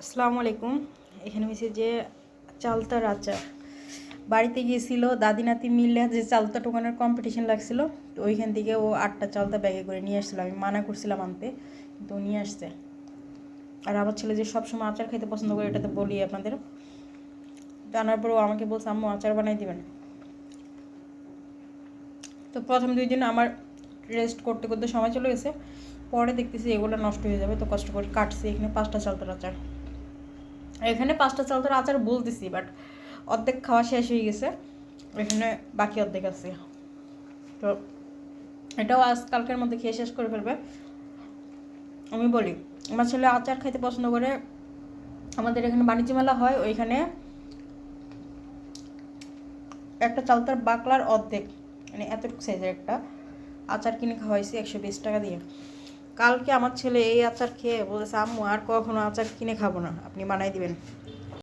আসসালামু আলাইকুম। এখানে হয়েছে যে চালতার আচার বাড়িতে গিয়েছিল দাদি নাতি মিলে, যে চালতা টোকানোর কম্পিটিশন লাগছিল, তো ওইখান থেকে ও 8টা চালতা ব্যাগে করে নিয়ে আসছিল। আমি মানা করছিলাম আনতে, কিন্তু ও নিয়ে আসছে। আর আমার ছেলে যে সবসময় আচার খেতে পছন্দ করে, এটা তো বলি আপনাদের। তো আনার পর ও আমাকে বলছে, আম্মু আচার বানাই দিবেন। তো প্রথম 2 দিন আমার রেস্ট করতে করতে সময় চলে গেছে। পরে দেখতেছি এগুলো নষ্ট হয়ে যাবে, তো কষ্ট করে কাটছি। এখানে 5টা চালতার আচার, এখানে 5টা চালতার আচার বলতেছি, বাট অর্ধেক খাওয়া শেষ হয়ে গেছে, এখানে বাকি অর্ধেক আছে। তো এটাও আজকালকের মধ্যে খেয়ে শেষ করে ফেলবে। আমি বলি, আমার ছেলে আচার খাইতে পছন্দ করে। আমাদের এখানে বাণিজ্য মেলা হয়, ওইখানে একটা চালতার বাকলার অর্ধেক, মানে এতটুকু সাইজের একটা আচার কিনে খাওয়াইছি 120 টাকা দিয়ে। কালকে আমার ছেলে এই আচার খেয়ে বলেছে, আম্মু আর কখনো আচার কিনে খাবো না, আপনি বানাই দিবেন।